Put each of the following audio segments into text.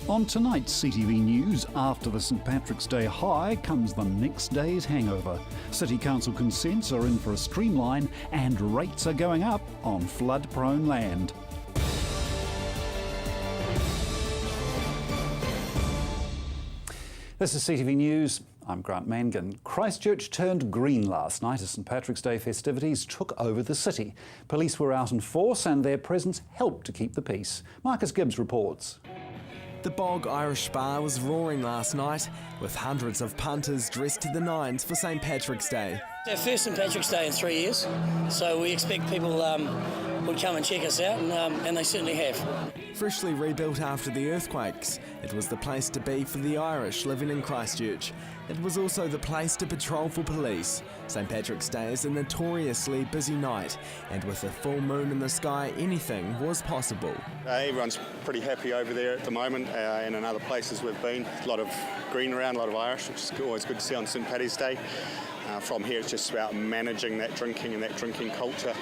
On tonight's CTV News, after the St Patrick's Day high comes the next day's hangover. City Council consents are in for a streamline and rates are going up on flood-prone land. This is CTV News. I'm Grant Mangan. Christchurch turned green last night as St Patrick's Day festivities took over the city. Police were out in force and their presence helped to keep the peace. Marcus Gibbs reports. The Bog Irish Bar was roaring last night, with hundreds of punters dressed to the nines for St Patrick's Day. Our first St Patrick's Day in 3 years, so we expect people would come and check us out, and they certainly have. Freshly rebuilt after the earthquakes, it was the place to be for the Irish living in Christchurch. It was also the place to patrol for police. St Patrick's Day is a notoriously busy night, and with a full moon in the sky, anything was possible. Everyone's pretty happy over there at the moment, and in other places we've been. A lot of green around, a lot of Irish, which is always good to see on St Paddy's Day. From here, it's just about managing that drinking and that drinking culture,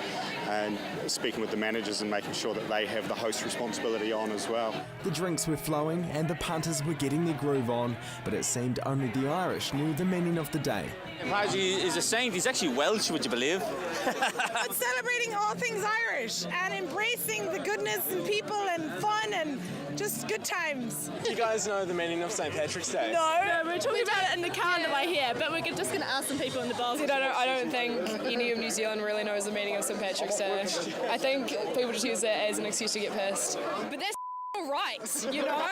and speaking with the managers and making sure that they have the host responsibility on as well. The drinks were flowing and the punters were getting their groove on, but it seemed only the Irish knew the meaning of the day. Paji is a saint. He's actually Welsh, would you believe? It's celebrating all things Irish and embracing the goodness and people and fun and just good times. Do you guys know the meaning of St Patrick's Day? No, we're talking about it in the car on the way here, but we're just going to ask some people in the bus. I don't think any of New Zealand really knows the meaning of St Patrick's Day. I think people just use that as an excuse to get pissed. But that's all right, you know?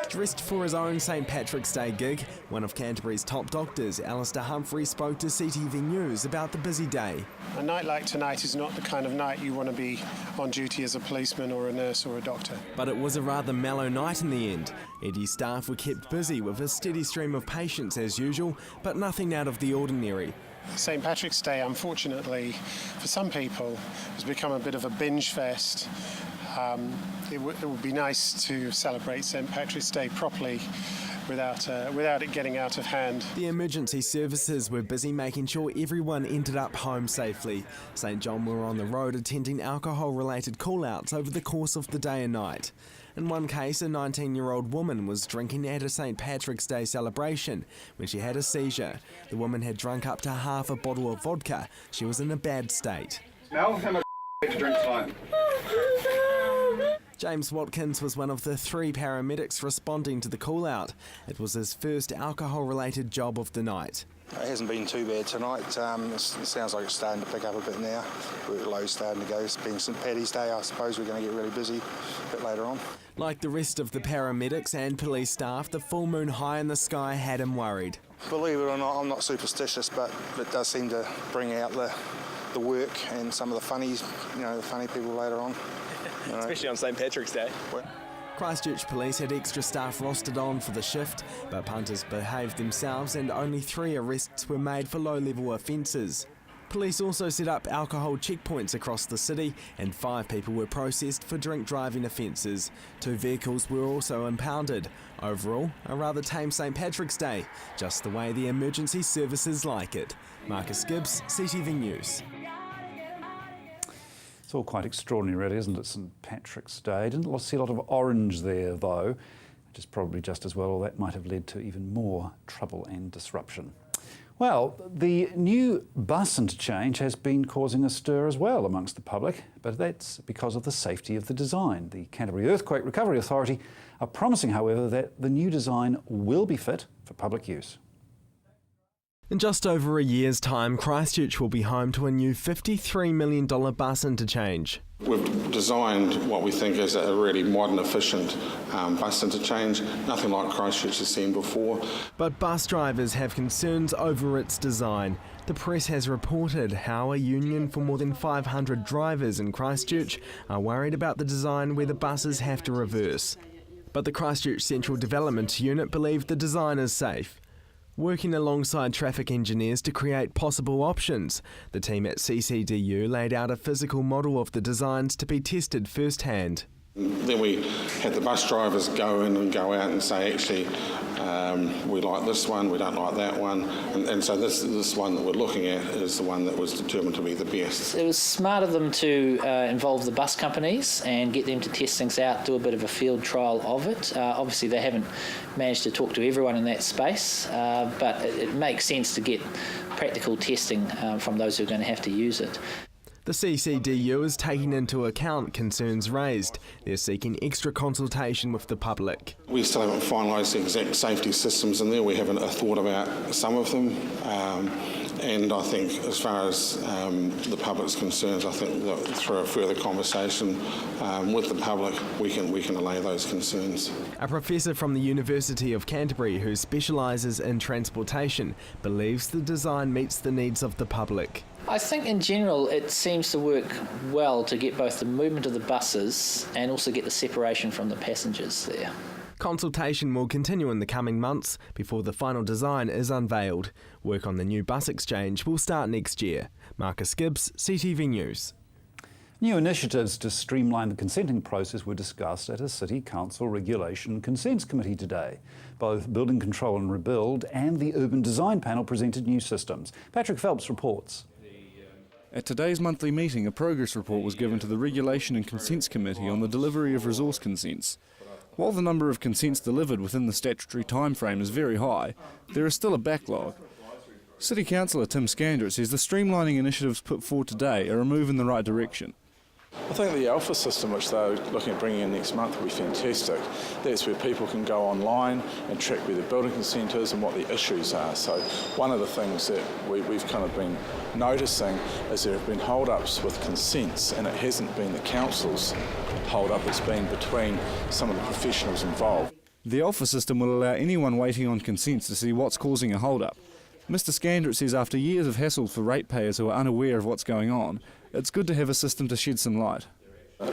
Dressed for his own St Patrick's Day gig, one of Canterbury's top doctors, Alistair Humphrey, spoke to CTV News about the busy day. A night like tonight is not the kind of night you want to be on duty as a policeman or a nurse or a doctor. But it was a rather mellow night in the end. Eddie's staff were kept busy with a steady stream of patients as usual, but nothing out of the ordinary. St Patrick's Day, unfortunately, for some people, has become a bit of a binge fest. It would be nice to celebrate St Patrick's Day properly without it getting out of hand. The emergency services were busy making sure everyone ended up home safely. St John were on the road attending alcohol-related call-outs over the course of the day and night. In one case, a 19-year-old woman was drinking at a St Patrick's Day celebration when she had a seizure. The woman had drunk up to half a bottle of vodka. She was in a bad state. Mel, how much to drink tonight? James Watkins was one of the 3 paramedics responding to the call-out. It was his first alcohol-related job of the night. It hasn't been too bad tonight. It sounds like it's starting to pick up a bit now. Workload's starting to go. It's being St Paddy's Day, I suppose we're going to get really busy a bit later on. Like the rest of the paramedics and police staff, the full moon high in the sky had him worried. Believe it or not, I'm not superstitious, but it does seem to bring out the work and some of the funnies, the funny people later on. Especially on St Patrick's Day. Christchurch Police had extra staff rostered on for the shift, but punters behaved themselves and only 3 arrests were made for low-level offences. Police also set up alcohol checkpoints across the city and 5 people were processed for drink driving offences. 2 vehicles were also impounded. Overall, a rather tame St Patrick's Day, just the way the emergency services like it. Marcus Gibbs, CTV News. It's all quite extraordinary, really, isn't it, St Patrick's Day? Didn't see a lot of orange there, though, which is probably just as well, or that might have led to even more trouble and disruption. Well, the new bus interchange has been causing a stir as well amongst the public, but that's because of the safety of the design. The Canterbury Earthquake Recovery Authority are promising, however, that the new design will be fit for public use. In just over a year's time, Christchurch will be home to a new $53 million bus interchange. We've designed what we think is a really modern, efficient bus interchange, nothing like Christchurch has seen before. But bus drivers have concerns over its design. The press has reported how a union for more than 500 drivers in Christchurch are worried about the design where the buses have to reverse. But the Christchurch Central Development Unit believe the design is safe. Working alongside traffic engineers to create possible options, the team at CCDU laid out a physical model of the designs to be tested firsthand. Then we had the bus drivers go in and go out and say, actually, we like this one, we don't like that one, and so this one that we're looking at is the one that was determined to be the best. It was smart of them to involve the bus companies and get them to test things out, do a bit of a field trial of it. Obviously they haven't managed to talk to everyone in that space, but it makes sense to get practical testing from those who are going to have to use it. The CCDU is taking into account concerns raised. They're seeking extra consultation with the public. We still haven't finalised the exact safety systems in there. We haven't thought about some of them. And I think as far as the public's concerned, I think that through a further conversation with the public, we can allay those concerns. A professor from the University of Canterbury who specialises in transportation believes the design meets the needs of the public. I think in general it seems to work well to get both the movement of the buses and also get the separation from the passengers there. Consultation will continue in the coming months before the final design is unveiled. Work on the new bus exchange will start next year. Marcus Gibbs, CTV News. New initiatives to streamline the consenting process were discussed at a City Council Regulation and Consents Committee today. Both Building Control and Rebuild and the Urban Design Panel presented new systems. Patrick Phelps reports. At today's monthly meeting, a progress report was given to the Regulation and Consents Committee on the delivery of resource consents. While the number of consents delivered within the statutory timeframe is very high, there is still a backlog. City Councillor Tim Scandrett says the streamlining initiatives put forward today are a move in the right direction. I think the Alpha system, which they're looking at bringing in next month, will be fantastic. That's where people can go online and track where their building consent is and what the issues are. So one of the things that we've kind of been noticing is there have been hold-ups with consents, and it hasn't been the council's hold-up, it's been between some of the professionals involved. The Alpha system will allow anyone waiting on consents to see what's causing a hold-up. Mr Scandrett says after years of hassle for ratepayers who are unaware of what's going on, it's good to have a system to shed some light.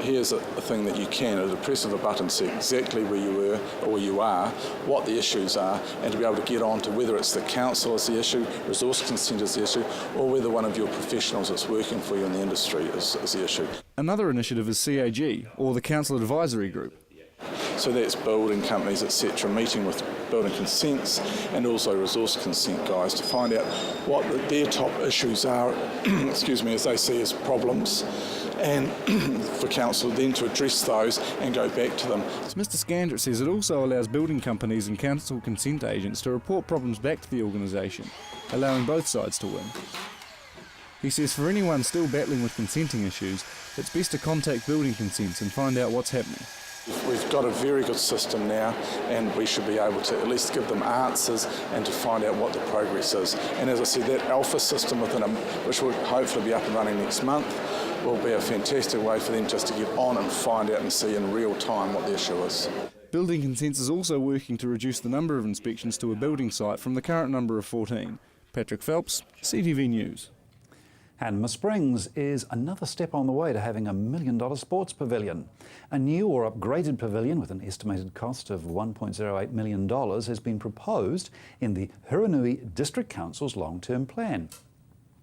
Here's a thing that you can, at the press of a button, see exactly where you were or where you are, what the issues are, and to be able to get on to whether it's the council is the issue, resource consent is the issue, or whether one of your professionals that's working for you in the industry is the issue. Another initiative is CAG, or the Council Advisory Group. So that's building companies, etc., meeting with building consents and also resource consent guys to find out what their top issues are, excuse me, as they see as problems, and for council then to address those and go back to them. Mr Scandrett says it also allows building companies and council consent agents to report problems back to the organisation, allowing both sides to win. He says for anyone still battling with consenting issues, it's best to contact building consents and find out what's happening. We've got a very good system now, and we should be able to at least give them answers and to find out what the progress is. And as I said, that Alpha system within them, which will hopefully be up and running next month, will be a fantastic way for them just to get on and find out and see in real time what the issue is. Building Consents is also working to reduce the number of inspections to a building site from the current number of 14. Patrick Phelps, CTV News. Hanma Springs is another step on the way to having $1 million sports pavilion. A new or upgraded pavilion with an estimated cost of $1.08 million has been proposed in the Huranui District Council's long-term plan.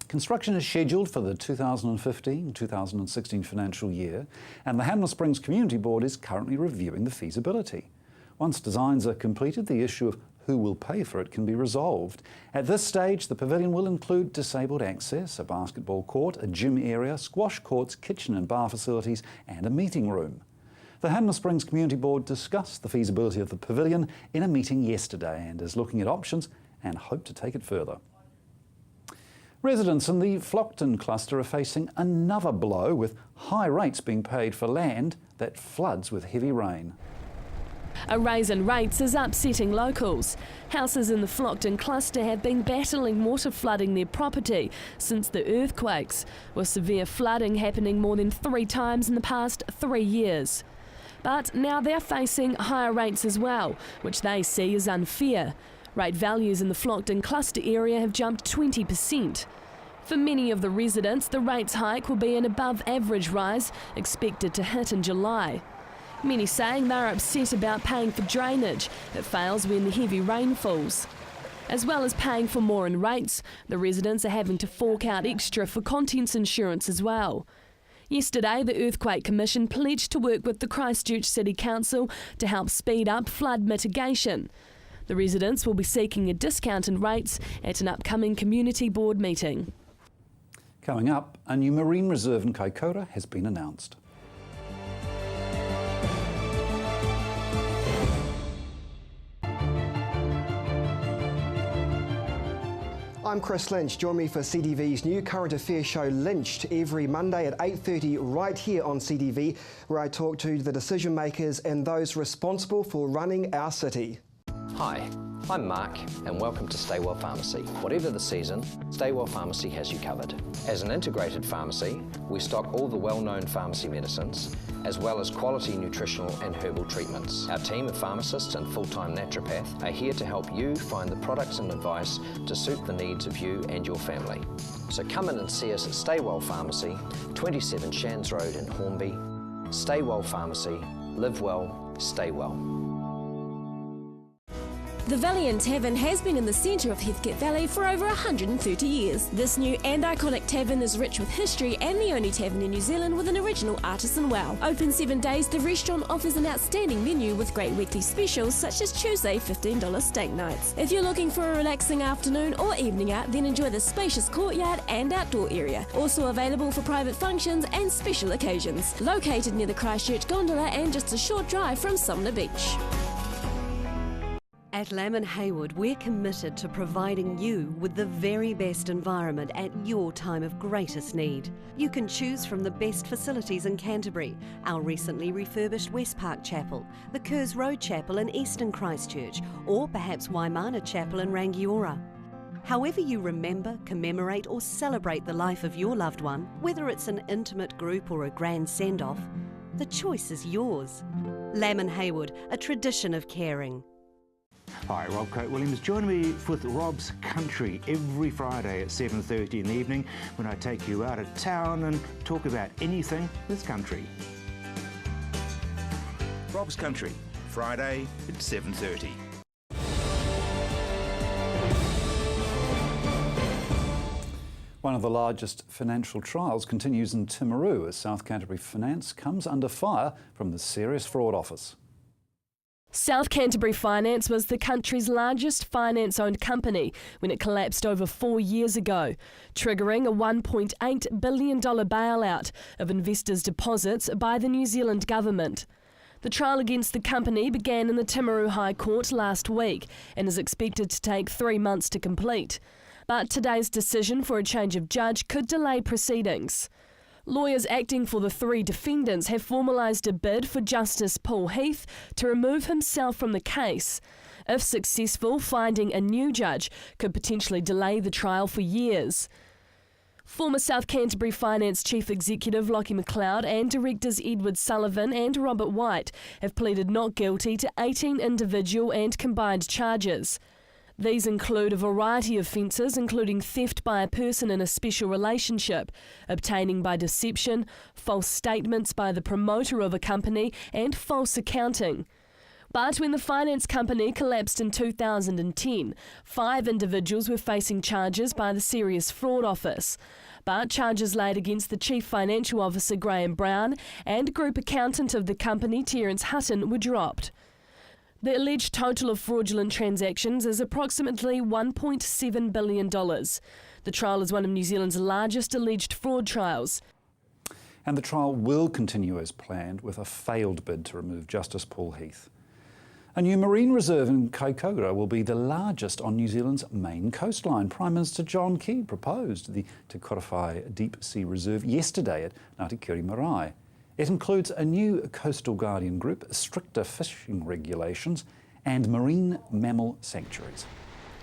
Construction is scheduled for the 2015-2016 financial year, and the Hanma Springs Community Board is currently reviewing the feasibility. Once designs are completed, the issue of who will pay for it can be resolved. At this stage, the pavilion will include disabled access, a basketball court, a gym area, squash courts, kitchen and bar facilities, and a meeting room. The Hanma Springs Community Board discussed the feasibility of the pavilion in a meeting yesterday and is looking at options and hope to take it further. Residents in the Flockton cluster are facing another blow, with high rates being paid for land that floods with heavy rain. A rise in rates is upsetting locals. Houses in the Flockton cluster have been battling water flooding their property since the earthquakes, with severe flooding happening more than 3 times in the past 3 years. But now they're facing higher rates as well, which they see as unfair. Rate values in the Flockton cluster area have jumped 20%. For many of the residents, the rates hike will be an above-average rise expected to hit in July. Many saying they're upset about paying for drainage that fails when the heavy rain falls. As well as paying for more in rates, the residents are having to fork out extra for contents insurance as well. Yesterday, the Earthquake Commission pledged to work with the Christchurch City Council to help speed up flood mitigation. The residents will be seeking a discount in rates at an upcoming community board meeting. Coming up, a new marine reserve in Kaikoura has been announced. I'm Chris Lynch. Join me for CTV's new current affairs show Lynched every Monday at 8:30 right here on CTV, where I talk to the decision makers and those responsible for running our city. Hi, I'm Mark and welcome to Stay Well Pharmacy. Whatever the season, Stay Well Pharmacy has you covered. As an integrated pharmacy, we stock all the well-known pharmacy medicines, as well as quality nutritional and herbal treatments. Our team of pharmacists and full-time naturopath are here to help you find the products and advice to suit the needs of you and your family. So come in and see us at Stay Well Pharmacy, 27 Shands Road in Hornby. Stay Well Pharmacy, live well, stay well. The Valley Tavern has been in the centre of Heathcote Valley for over 130 years. This new and iconic tavern is rich with history and the only tavern in New Zealand with an original artisan well. Open 7 days, the restaurant offers an outstanding menu with great weekly specials such as Tuesday $15 steak nights. If you're looking for a relaxing afternoon or evening out, then enjoy the spacious courtyard and outdoor area. Also available for private functions and special occasions. Located near the Christchurch Gondola and just a short drive from Sumner Beach. At Lamb & Haywood, we're committed to providing you with the very best environment at your time of greatest need. You can choose from the best facilities in Canterbury, our recently refurbished West Park Chapel, the Kerrs Road Chapel in Eastern Christchurch, or perhaps Waimana Chapel in Rangiora. However you remember, commemorate or celebrate the life of your loved one, whether it's an intimate group or a grand send-off, the choice is yours. Lamb & Haywood, a tradition of caring. Hi, Rob Coate-Williams. Join me with Rob's Country every Friday at 7:30 in the evening when I take you out of town and talk about anything that's country. Rob's Country, Friday at 7:30. One of the largest financial trials continues in Timaru as South Canterbury Finance comes under fire from the Serious Fraud Office. South Canterbury Finance was the country's largest finance-owned company when it collapsed over 4 years ago, triggering a $1.8 billion bailout of investors' deposits by the New Zealand government. The trial against the company began in the Timaru High Court last week and is expected to take 3 months to complete. But today's decision for a change of judge could delay proceedings. Lawyers acting for the 3 defendants have formalised a bid for Justice Paul Heath to remove himself from the case. If successful, finding a new judge could potentially delay the trial for years. Former South Canterbury Finance Chief Executive Lockie McLeod and directors Edward Sullivan and Robert White have pleaded not guilty to 18 individual and combined charges. These include a variety of offences, including theft by a person in a special relationship, obtaining by deception, false statements by the promoter of a company, and false accounting. But when the finance company collapsed in 2010, 5 individuals were facing charges by the Serious Fraud Office. But charges laid against the Chief Financial Officer Graham Brown and Group Accountant of the company Terence Hutton were dropped. The alleged total of fraudulent transactions is approximately $1.7 billion. The trial is one of New Zealand's largest alleged fraud trials. And the trial will continue as planned with a failed bid to remove Justice Paul Heath. A new marine reserve in Kaikoura will be the largest on New Zealand's main coastline. Prime Minister John Key proposed the Te Korowhai Deep Sea Reserve yesterday at Ngāti Kuri Marae. It includes a new coastal guardian group, stricter fishing regulations and marine mammal sanctuaries.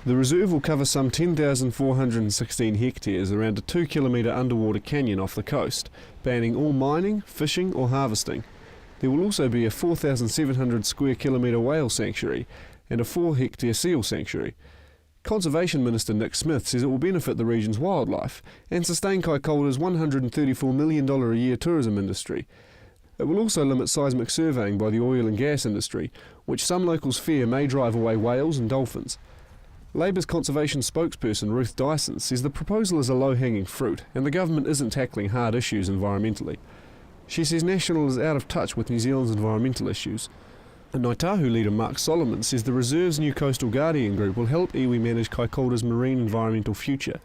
The reserve will cover some 10,416 hectares around a 2-kilometre underwater canyon off the coast, banning all mining, fishing or harvesting. There will also be a 4,700 square kilometre whale sanctuary and a 4-hectare seal sanctuary. Conservation Minister Nick Smith says it will benefit the region's wildlife and sustain Kaikoura's $134 million a year tourism industry. It will also limit seismic surveying by the oil and gas industry, which some locals fear may drive away whales and dolphins. Labour's conservation spokesperson Ruth Dyson says the proposal is a low-hanging fruit and the government isn't tackling hard issues environmentally. She says National is out of touch with New Zealand's environmental issues. And Ngaitahu leader Mark Solomon says the Reserve's new Coastal Guardian group will help iwi manage Kaikoura's marine environmental future.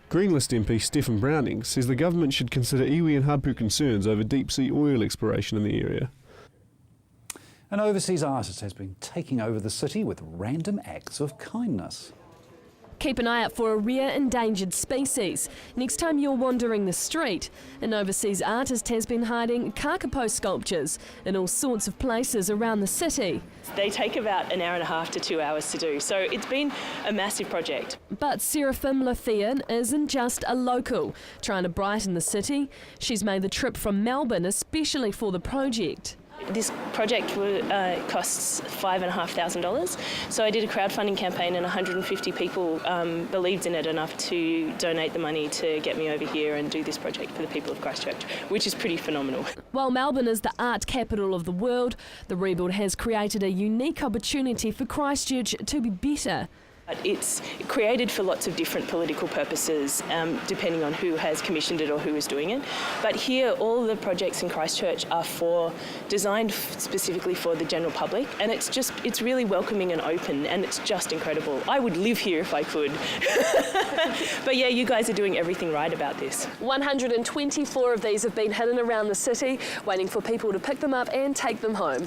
Greenlist MP Stephen Browning says the government should consider iwi and hapu concerns over deep-sea oil exploration in the area. An overseas artist has been taking over the city with random acts of kindness. Keep an eye out for a rare endangered species. Next time you're wandering the street, an overseas artist has been hiding kakapo sculptures in all sorts of places around the city. They take about an hour and a half to 2 hours to do, so it's been a massive project. But Seraphim Lothian isn't just a local trying to brighten the city. She's made the trip from Melbourne especially for the project. This project costs $5,500, so I did a crowdfunding campaign and 150 people believed in it enough to donate the money to get me over here and do this project for the people of Christchurch, which is pretty phenomenal. While Melbourne is the art capital of the world, the rebuild has created a unique opportunity for Christchurch to be better. It's created for lots of different political purposes, depending on who has commissioned it or who is doing it. But here, all the projects in Christchurch are designed specifically for the general public, and it's really welcoming and open, and it's just incredible. I would live here if I could. But yeah, you guys are doing everything right about this. 124 of these have been hidden around the city, waiting for people to pick them up and take them home.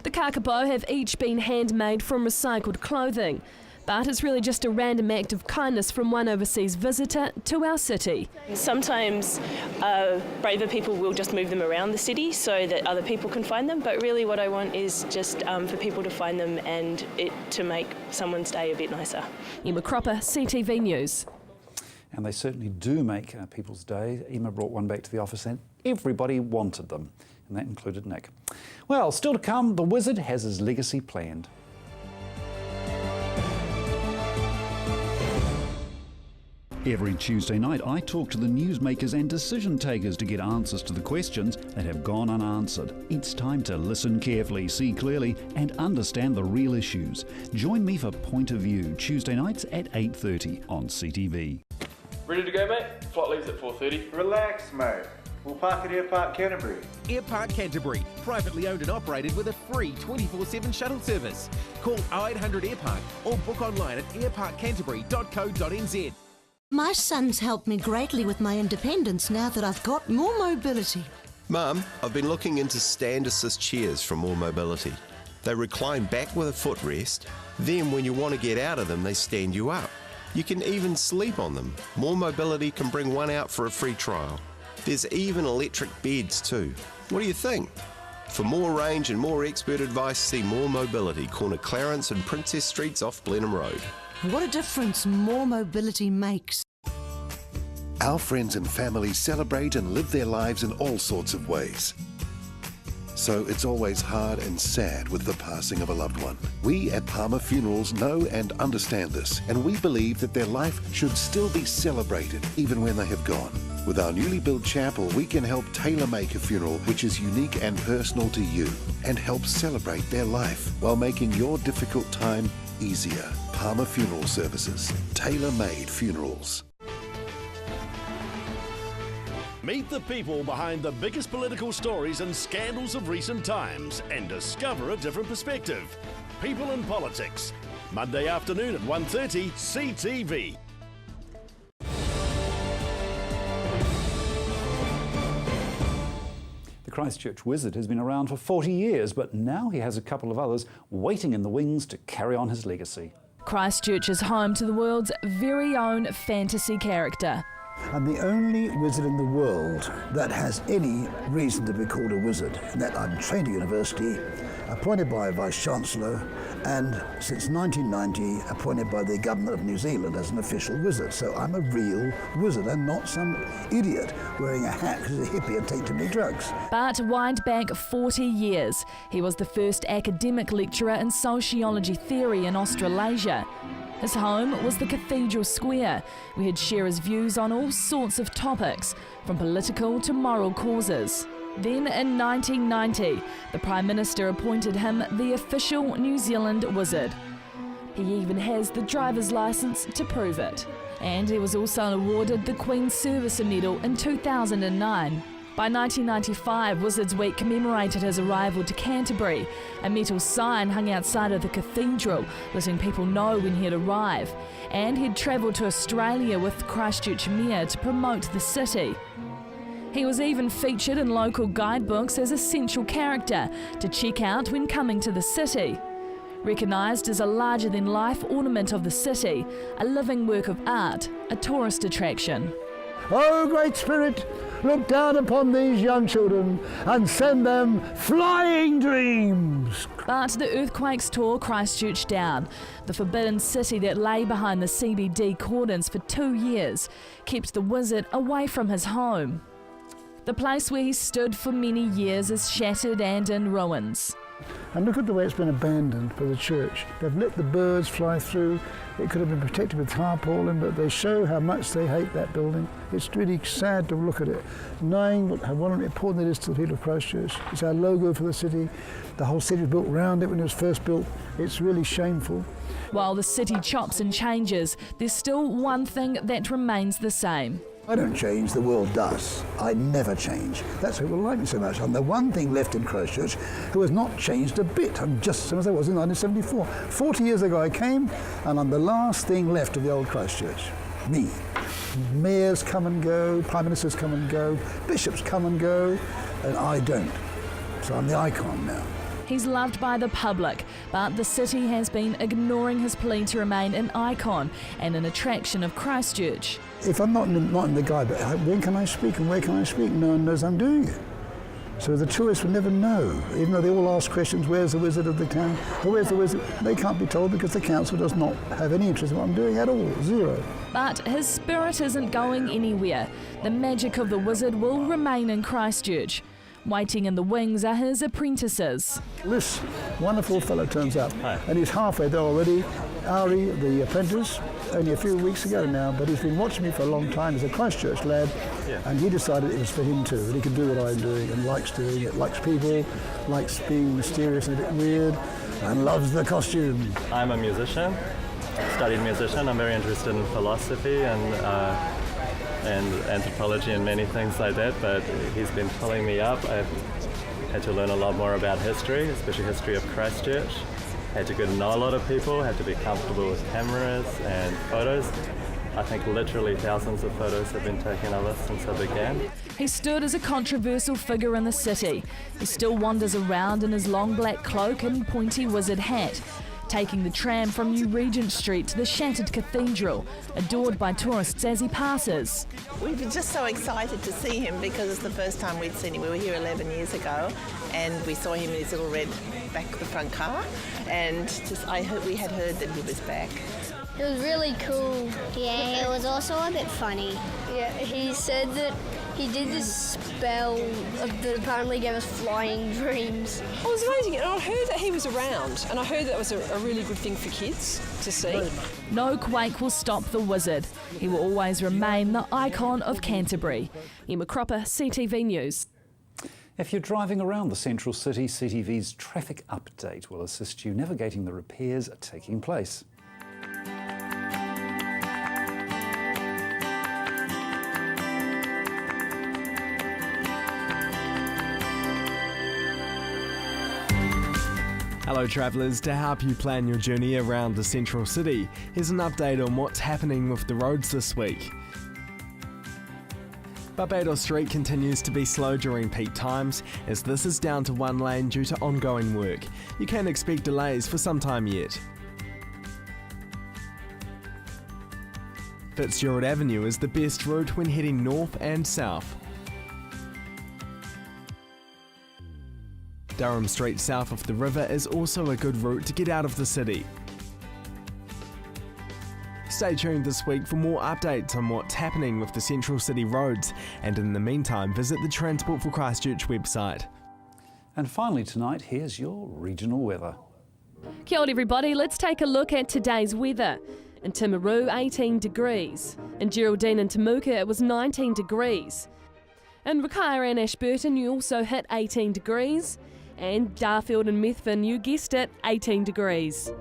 The kakapo have each been handmade from recycled clothing. But it's really just a random act of kindness from one overseas visitor to our city. Sometimes braver people will just move them around the city so that other people can find them, but really what I want is just for people to find them and it to make someone's day a bit nicer. Emma Cropper, CTV News. And they certainly do make people's day. Emma brought one back to the office and everybody wanted them, and that included Nick. Well, still to come, the Wizard has his legacy planned. Every Tuesday night, I talk to the newsmakers and decision takers to get answers to the questions that have gone unanswered. It's time to listen carefully, see clearly, and understand the real issues. Join me for Point of View, Tuesday nights at 8:30 on CTV. Ready to go, mate? Flight leaves at 4:30. Relax, mate. We'll park at Airpark Canterbury. Airpark Canterbury, privately owned and operated with a free 24/7 shuttle service. Call 0800 Airpark or book online at airparkcanterbury.co.nz. My son's helped me greatly with my independence now that I've got more mobility. Mum, I've been looking into stand assist chairs from More Mobility. They recline back with a footrest, then when you want to get out of them, they stand you up. You can even sleep on them. More Mobility can bring one out for a free trial. There's even electric beds too. What do you think? For more range and more expert advice, see More Mobility, corner Clarence and Princess Streets off Blenheim Road. What a difference More Mobility makes. Our friends and family celebrate and live their lives in all sorts of ways. So it's always hard and sad with the passing of a loved one. We at Palmer Funerals know and understand this, and we believe that their life should still be celebrated even when they have gone. With our newly built chapel, we can help tailor-make a funeral which is unique and personal to you and help celebrate their life while making your difficult time easier. Palmer Funeral Services. Tailor-made funerals. Meet the people behind the biggest political stories and scandals of recent times and discover a different perspective. People in Politics. Monday afternoon at 1:30, CTV. The Christchurch Wizard has been around for 40 years, but now he has a couple of others waiting in the wings to carry on his legacy. Christchurch is home to the world's very own fantasy character. I'm the only wizard in the world that has any reason to be called a wizard, in that I'm trained at university, appointed by a Vice-Chancellor, and since 1990 appointed by the Government of New Zealand as an official wizard. So I'm a real wizard and not some idiot wearing a hat because he's a hippie and take too many drugs. But wind back 40 years. He was the first academic lecturer in sociology theory in Australasia. His home was the Cathedral Square, where he'd share his views on all sorts of topics, from political to moral causes. Then in 1990, the Prime Minister appointed him the official New Zealand Wizard. He even has the driver's licence to prove it. And he was also awarded the Queen's Service Medal in 2009. By 1995, Wizards Week commemorated his arrival to Canterbury. A metal sign hung outside of the cathedral, letting people know when he'd arrive. And he'd travelled to Australia with Christchurch Mayor to promote the city. He was even featured in local guidebooks as a central character to check out when coming to the city. Recognised as a larger-than-life ornament of the city, a living work of art, a tourist attraction. Oh, Great Spirit, look down upon these young children and send them flying dreams. But the earthquakes tore Christchurch down. The forbidden city that lay behind the CBD cordons for 2 years kept the wizard away from his home. The place where he stood for many years is shattered and in ruins. And look at the way it's been abandoned by the church. They've let the birds fly through. It could have been protected with tarpaulin, but they show how much they hate that building. It's really sad to look at it, knowing how important it is to the people of Christchurch. It's our logo for the city. The whole city was built around it when it was first built. It's really shameful. While the city chops and changes, there's still one thing that remains the same. I don't change, the world does. I never change. That's why people like me so much. I'm the one thing left in Christchurch who has not changed a bit. I'm just the same as I was in 1974. 40 years ago I came, and I'm the last thing left of the old Christchurch. Me. Mayors come and go, prime ministers come and go, bishops come and go, and I don't. So I'm the icon now. He's loved by the public, but the city has been ignoring his plea to remain an icon and an attraction of Christchurch. If I'm not in the guide, but when can I speak and where can I speak? No one knows I'm doing it. So the tourists will never know, even though they all ask questions, where's the wizard of the town? Or where's the wizard? They can't be told because the council does not have any interest in what I'm doing at all, zero. But his spirit isn't going anywhere. The magic of the wizard will remain in Christchurch. Waiting in the wings are his apprentices. This wonderful fellow turns up, and he's halfway there already. Ari, the apprentice, only a few weeks ago now, but he's been watching me for a long time. He's a Christchurch lad, and he decided it was for him too, that he could do what I'm doing and likes doing it, likes people, likes being mysterious and a bit weird, and loves the costume. I'm a musician, studied musician. I'm very interested in philosophy and anthropology and many things like that, but he's been pulling me up. I've had to learn a lot more about history, especially history of Christchurch. Had to get to know a lot of people, had to be comfortable with cameras and photos. I think literally thousands of photos have been taken of us since I began. He stood as a controversial figure in the city. He still wanders around in his long black cloak and pointy wizard hat, taking the tram from New Regent Street to the shattered cathedral, adored by tourists as he passes. We were just so excited to see him because it's the first time we'd seen him. We were here 11 years ago and we saw him in his little red back of the front car, and we had heard that he was back. It was really cool. Yeah, it was also a bit funny. Yeah, he said that he did this spell that apparently gave us flying dreams. It was amazing, and I heard that he was around, and I heard that was a really good thing for kids to see. No quake will stop the wizard. He will always remain the icon of Canterbury. Emma Cropper, CTV News. If you're driving around the central city, CTV's traffic update will assist you navigating the repairs taking place. Hello travellers, to help you plan your journey around the central city, here's an update on what's happening with the roads this week. Barbados Street continues to be slow during peak times, as this is down to one lane due to ongoing work. You can expect delays for some time yet. Fitzgerald Avenue is the best route when heading north and south. Durham Street south of the river is also a good route to get out of the city. Stay tuned this week for more updates on what's happening with the central city roads, and in the meantime visit the Transport for Christchurch website. And finally tonight, here's your regional weather. Kia ora everybody, let's take a look at today's weather. In Timaru, 18 degrees. In Geraldine and Temuka, it was 19 degrees. In Rakaia and Ashburton, you also hit 18 degrees. And Darfield and Methven, you guessed it, 18 degrees.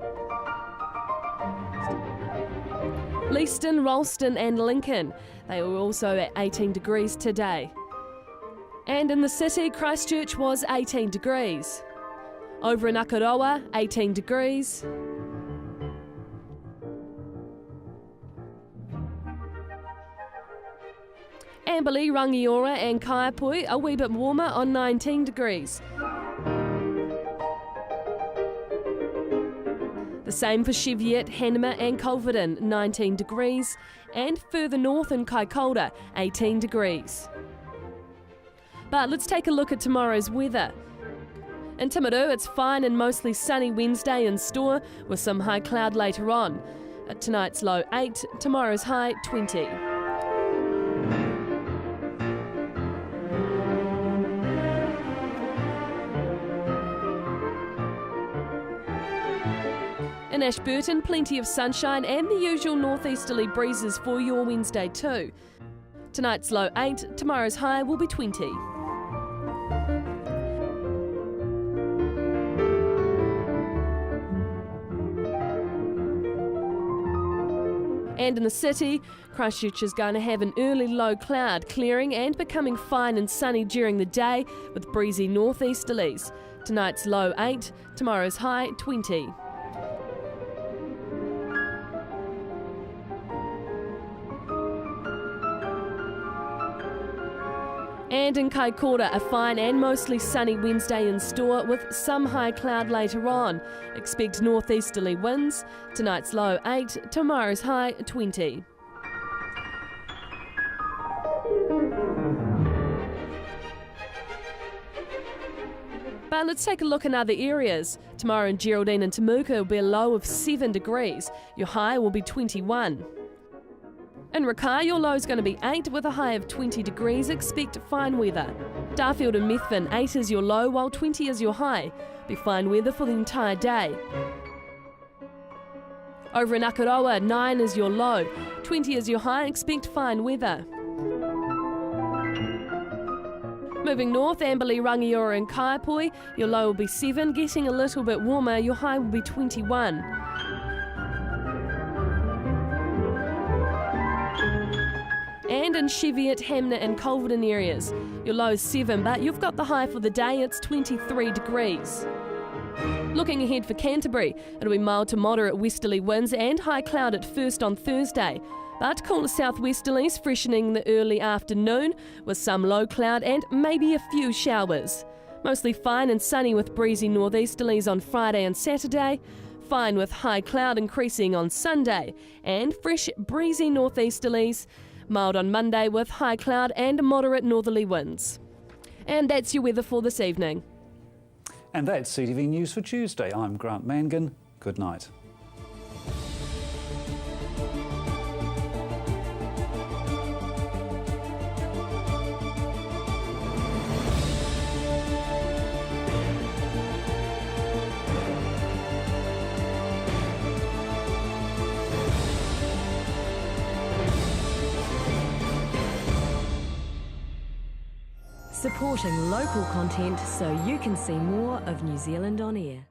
Leeston, Ralston and Lincoln, they were also at 18 degrees today. And in the city, Christchurch was 18 degrees. Over in Akaroa, 18 degrees. Amberley, Rangiora and Kaiapoi a wee bit warmer on 19 degrees. The same for Cheviot, Hanema and Culverden, 19 degrees. And further north in Kaikoura, 18 degrees. But let's take a look at tomorrow's weather. In Timaru, it's fine and mostly sunny Wednesday in store, with some high cloud later on. Tonight's low 8, tomorrow's high 20. In Ashburton, plenty of sunshine and the usual northeasterly breezes for your Wednesday too. Tonight's low 8, tomorrow's high will be 20. And in the city, Christchurch is going to have an early low cloud clearing and becoming fine and sunny during the day with breezy northeasterlies. Tonight's low 8, tomorrow's high 20. And in Kaikoura, a fine and mostly sunny Wednesday in store with some high cloud later on. Expect northeasterly winds. Tonight's low 8, tomorrow's high 20. But let's take a look in other areas. Tomorrow in Geraldine and Temuka will be a low of 7 degrees. Your high will be 21. In Rakai, your low is going to be 8 with a high of 20 degrees. Expect fine weather. Darfield and Methven, 8 is your low while 20 is your high. Be fine weather for the entire day. Over in Akaroa, 9 is your low. 20 is your high. Expect fine weather. Moving north, Amberley, Rangiora and Kaiapoi, your low will be 7, getting a little bit warmer. Your high will be 21. And in Cheviot, Hamner and Culverden areas, your low is 7, but you've got the high for the day, it's 23 degrees. Looking ahead for Canterbury, it'll be mild to moderate westerly winds and high cloud at first on Thursday, but cooler southwesterlies freshening the early afternoon with some low cloud and maybe a few showers. Mostly fine and sunny with breezy northeasterlies on Friday and Saturday, fine with high cloud increasing on Sunday, and fresh breezy northeasterlies. Mild on Monday with high cloud and moderate northerly winds. And that's your weather for this evening. And that's CTV News for Tuesday. I'm Grant Mangan. Good night. Supporting local content so you can see more of New Zealand on air.